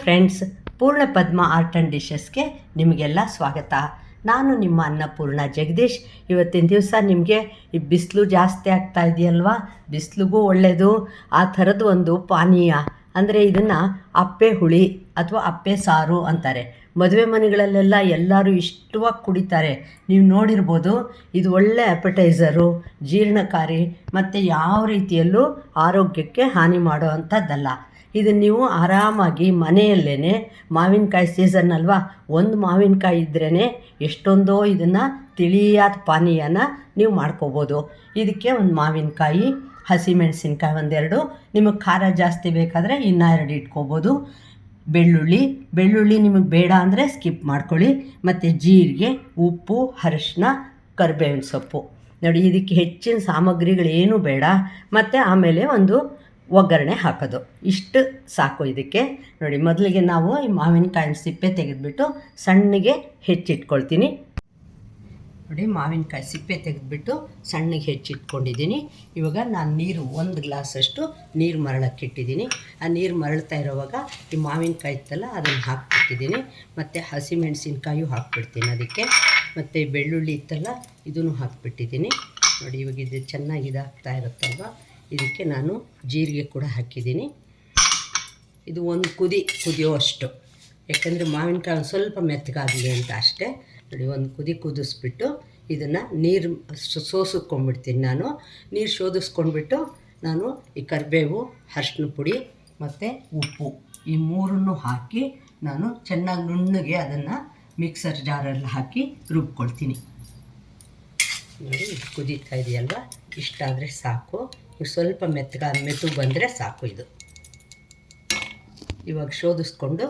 Friends, ಪೂರ್ಣ ಪದ್ಮ art and ಡಿಶಸ್ಗೆ ನಿಮಗೆಲ್ಲ ಸ್ವಾಗತ. ನಾನು ನಿಮ್ಮ ಅನ್ನಪೂರ್ಣ ಜಗದೀಶ್. ಇವತ್ತಿನ ದಿವಸ ನಿಮಗೆ ಈ ಬಿಸಿಲು ಜಾಸ್ತಿ ಆಗ್ತಾ ಇದೆಯಲ್ವಾ, ಬಿಸಿಲಿಗೂ ಒಳ್ಳೆಯದು ಆ ಥರದ್ದು ಒಂದು ಪಾನೀಯ ಅಂದರೆ ಇದನ್ನು ಅಪ್ಪೆ ಹುಳಿ ಅಥವಾ ಅಪ್ಪೆ ಸಾರು ಅಂತಾರೆ. ಮದುವೆ ಮನೆಗಳಲ್ಲೆಲ್ಲ ಎಲ್ಲರೂ ಇಷ್ಟವಾಗಿ ಕುಡಿತಾರೆ. ನೀವು ನೋಡಿರ್ಬೋದು, ಇದು ಒಳ್ಳೆ ಅಪಟೈಸರು, ಜೀರ್ಣಕಾರಿ ಮತ್ತು ಯಾವ ರೀತಿಯಲ್ಲೂ ಆರೋಗ್ಯಕ್ಕೆ ಹಾನಿ ಮಾಡೋ ಅಂಥದ್ದಲ್ಲ. ಇದನ್ನು ನೀವು ಆರಾಮಾಗಿ ಮನೆಯಲ್ಲೇ, ಮಾವಿನಕಾಯಿ ಸೀಸನ್ ಅಲ್ವಾ, ಒಂದು ಮಾವಿನಕಾಯಿ ಇದ್ರೇ ಎಷ್ಟೊಂದೋ ಇದನ್ನು ತಿಳಿಯಾದ ಪಾನೀಯನ ನೀವು ಮಾಡ್ಕೋಬೋದು. ಇದಕ್ಕೆ ಒಂದು ಮಾವಿನಕಾಯಿ, ಹಸಿಮೆಣಸಿನ್ಕಾಯಿ ಒಂದೆರಡು, ನಿಮಗೆ ಖಾರ ಜಾಸ್ತಿ ಬೇಕಾದರೆ ಇನ್ನೂ 2 ಇಟ್ಕೋಬೋದು. ಬೆಳ್ಳುಳ್ಳಿ ನಿಮಗೆ ಬೇಡ ಅಂದರೆ ಸ್ಕಿಪ್ ಮಾಡ್ಕೊಳ್ಳಿ. ಮತ್ತು ಜೀರಿಗೆ, ಉಪ್ಪು, ಅರಿಶಿನ, ಕರಿಬೇವಿನ ಸೊಪ್ಪು. ನೋಡಿ, ಇದಕ್ಕೆ ಹೆಚ್ಚಿನ ಸಾಮಗ್ರಿಗಳೇನೂ ಬೇಡ. ಮತ್ತು ಆಮೇಲೆ ಒಂದು ಒಗ್ಗರಣೆ ಹಾಕೋದು, ಇಷ್ಟು ಸಾಕು ಇದಕ್ಕೆ. ನೋಡಿ, ಮೊದಲಿಗೆ ನಾವು ಈ ಮಾವಿನಕಾಯಿನ ಸಿಪ್ಪೆ ತೆಗೆದುಬಿಟ್ಟು ಸಣ್ಣಗೆ ಹೆಚ್ಚಿಟ್ಕೊಳ್ತೀನಿ. ನೋಡಿ, ಮಾವಿನಕಾಯಿ ಸಿಪ್ಪೆ ತೆಗೆದುಬಿಟ್ಟು ಸಣ್ಣಗೆ ಹೆಚ್ಚಿಟ್ಕೊಂಡಿದ್ದೀನಿ. ಇವಾಗ ನಾನು ನೀರು 1 ಗ್ಲಾಸಷ್ಟು ನೀರು ಮರಳಕ್ಕಿಟ್ಟಿದ್ದೀನಿ. ಆ ನೀರು ಮರಳ್ತಾ ಇರೋವಾಗ ಈ ಮಾವಿನಕಾಯಿ ಇತ್ತಲ್ಲ ಅದನ್ನು ಹಾಕ್ಬಿಟ್ಟಿದ್ದೀನಿ. ಮತ್ತು ಹಸಿಮೆಣಸಿನ್ಕಾಯು ಹಾಕ್ಬಿಡ್ತೀನಿ ಅದಕ್ಕೆ. ಮತ್ತು ಬೆಳ್ಳುಳ್ಳಿ ಇತ್ತಲ್ಲ ಇದನ್ನು ಹಾಕ್ಬಿಟ್ಟಿದ್ದೀನಿ. ನೋಡಿ, ಇವಾಗ ಇದು ಚೆನ್ನಾಗಿ ಇದಾಗ್ತಾ ಇರುತ್ತಲ್ವ, ಇದಕ್ಕೆ ನಾನು ಜೀರಿಗೆ ಕೂಡ ಹಾಕಿದ್ದೀನಿ. ಇದು ಒಂದು ಕುದಿಯೋ ಅಷ್ಟು, ಯಾಕಂದರೆ ಮಾವಿನಕಾಯಿ ಸ್ವಲ್ಪ ಮೆತ್ತಗಾಗಲಿ ಅಂತ ಅಷ್ಟೇ. ನೋಡಿ, ಒಂದು ಕುದಿಸ್ಬಿಟ್ಟು ಇದನ್ನು ನೀರು ಸೋಸಿಸ್ಕೊಂಡ್ಬಿಡ್ತೀನಿ. ನೀರು ಶೋಧಿಸ್ಕೊಂಡ್ಬಿಟ್ಟು ನಾನು ಈ ಕರಿಬೇವು, ಅರಿಶಿನ ಪುಡಿ ಮತ್ತು ಉಪ್ಪು ಈ 3 ಹಾಕಿ ನಾನು ಚೆನ್ನಾಗಿ ನುಣ್ಣಗೆ ಅದನ್ನು ಮಿಕ್ಸರ್ ಜಾರಲ್ಲಿ ಹಾಕಿ ರುಬ್ಕೊಳ್ತೀನಿ. ನೋಡಿ, ಇದು ಕುದೀತಾ ಇದೆಯಲ್ವ, ಇಷ್ಟಾದರೆ ಸಾಕು. ಸ್ವಲ್ಪ ಮೆತ್ತು ಬಂದರೆ ಸಾಕು. ಇದು ಇವಾಗ ಶೋಧಿಸ್ಕೊಂಡು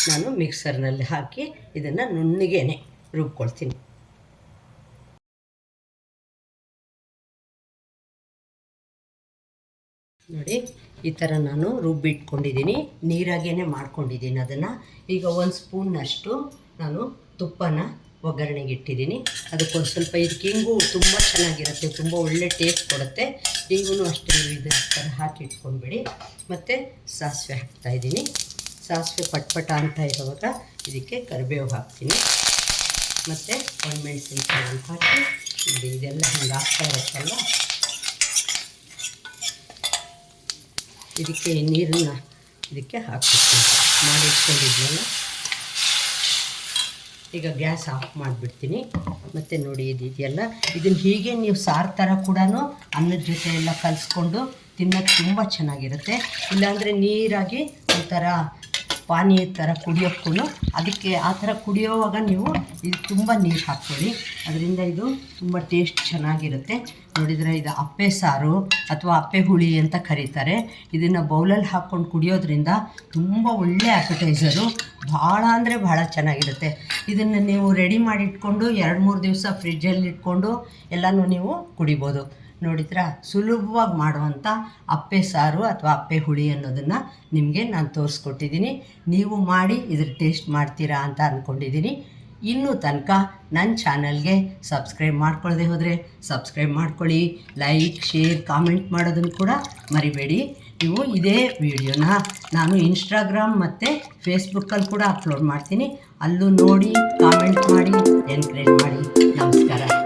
ನಾನು ಮಿಕ್ಸರ್ನಲ್ಲಿ ಹಾಕಿ ಇದನ್ನು ನುಣ್ಣಗೆ ರುಬ್ಕೊಳ್ತೀನಿ. ನೋಡಿ, ಈ ಥರ ನಾನು ರುಬ್ಬಿಟ್ಕೊಂಡಿದ್ದೀನಿ, ನೀರಾಗೇ ಮಾಡ್ಕೊಂಡಿದ್ದೀನಿ ಅದನ್ನು. ಈಗ 1 ಸ್ಪೂನ್ನಷ್ಟು ನಾನು ತುಪ್ಪನ ಒಗ್ಗರಣೆಗೆ ಇಟ್ಟಿದ್ದೀನಿ. ಅದಕ್ಕೊಂದು ಸ್ವಲ್ಪ ಇದಕ್ಕೆ ಇಂಗು ತುಂಬ ಚೆನ್ನಾಗಿರುತ್ತೆ, ತುಂಬ ಒಳ್ಳೆ ಟೇಸ್ಟ್ ಕೊಡುತ್ತೆ. ಇಂಗೂ ಅಷ್ಟೇ ಇದೇ ಥರ ಹಾಕಿ ಇಟ್ಕೊಂಡ್ಬಿಡಿ. ಮತ್ತು ಸಾಸಿವೆ ಹಾಕ್ತಾಯಿದ್ದೀನಿ. ಸಾಸಿವೆ ಪಟ್ಪಟ ಅಂತ ಇರುವಾಗ ಇದಕ್ಕೆ ಕರಿಬೇವು ಹಾಕ್ತೀನಿ. ಮತ್ತು ಒಣಮೆಣಸಿನ್ಕಾಯಿ ಹಾಕಿ ಇದೆಲ್ಲ ಹಿಂಗೆ ಆಗ್ತಾ ಇರುತ್ತಲ್ಲ, ಇದಕ್ಕೆ ನೀರನ್ನ ಇದಕ್ಕೆ ಹಾಕ್ಬಿಡ್ತೀನಿ. ಮಾಡಿ ಇಟ್ಕೊಂಡಿದ್ನಲ್ಲ, ಈಗ ಗ್ಯಾಸ್ ಆಫ್ ಮಾಡಿಬಿಡ್ತೀನಿ. ಮತ್ತು ನೋಡಿ, ಇದೆಯಲ್ಲ, ಇದನ್ನು ಹೀಗೆ ನೀವು ಸಾರು ಥರ ಕೂಡ ಅನ್ನದ ಜೊತೆ ಎಲ್ಲ ಕಲಿಸ್ಕೊಂಡು ತಿನ್ನೋಕ್ಕೆ ತುಂಬ ಚೆನ್ನಾಗಿರುತ್ತೆ. ಇಲ್ಲಾಂದರೆ ನೀರಾಗಿ ಒಂಥರ ಪಾನೀಯ ಥರ ಕುಡಿಯೋಕ್ಕೂ, ಅದಕ್ಕೆ ಆ ಥರ ಕುಡಿಯೋವಾಗ ನೀವು ಇದು ತುಂಬ ನೀರು ಹಾಕ್ಕೊಳ್ಳಿ, ಅದರಿಂದ ಇದು ತುಂಬ ಟೇಸ್ಟ್ ಚೆನ್ನಾಗಿರುತ್ತೆ. ನೋಡಿದರೆ, ಇದು ಅಪ್ಪೆ ಸಾರು ಅಥವಾ ಅಪ್ಪೆ ಹುಳಿ ಅಂತ ಕರೀತಾರೆ. ಇದನ್ನು ಬೌಲಲ್ಲಿ ಹಾಕ್ಕೊಂಡು ಕುಡಿಯೋದ್ರಿಂದ ತುಂಬ ಒಳ್ಳೆ ಅಪಟೈಸರು, ಭಾಳ ಅಂದರೆ ಭಾಳ ಚೆನ್ನಾಗಿರುತ್ತೆ. ಇದನ್ನು ನೀವು ರೆಡಿ ಮಾಡಿ ಇಟ್ಕೊಂಡು 2-3 ದಿವಸ ಫ್ರಿಜ್ಜಲ್ಲಿ ಇಟ್ಕೊಂಡು ಎಲ್ಲನೂ ನೀವು ಕುಡಿಬೋದು. ನೋಡಿದ್ರಾ, ಸುಲಭವಾಗಿ ಮಾಡುವಂಥ ಅಪ್ಪೆ ಸಾರು ಅಥವಾ ಅಪ್ಪೆ ಹುಳಿ ಅನ್ನೋದನ್ನು ನಿಮಗೆ ನಾನು ತೋರಿಸ್ಕೊಟ್ಟಿದ್ದೀನಿ. ನೀವು ಮಾಡಿ ಇದ್ರ ಟೇಸ್ಟ್ ಮಾಡ್ತೀರಾ ಅಂತ ಅಂದ್ಕೊಂಡಿದ್ದೀನಿ. ಇನ್ನೂ ತನಕ ನನ್ನ ಚಾನಲ್ಗೆ ಸಬ್ಸ್ಕ್ರೈಬ್ ಮಾಡ್ಕೊಳ್ಳದೆ ಹೋದರೆ ಸಬ್ಸ್ಕ್ರೈಬ್ ಮಾಡ್ಕೊಳ್ಳಿ. ಲೈಕ್, ಶೇರ್, ಕಾಮೆಂಟ್ ಮಾಡೋದನ್ನು ಕೂಡ ಮರಿಬೇಡಿ. ನೀವು ಇದೇ ವಿಡಿಯೋನ ನಾನು ಇನ್ಸ್ಟಾಗ್ರಾಮ್ ಮತ್ತು ಫೇಸ್ಬುಕ್ಕಲ್ಲಿ ಕೂಡ ಅಪ್ಲೋಡ್ ಮಾಡ್ತೀನಿ. ಅಲ್ಲೂ ನೋಡಿ, ಕಾಮೆಂಟ್ ಮಾಡಿ, ಎನ್ಕರೇಜ್ ಮಾಡಿ. ನಮಸ್ಕಾರ.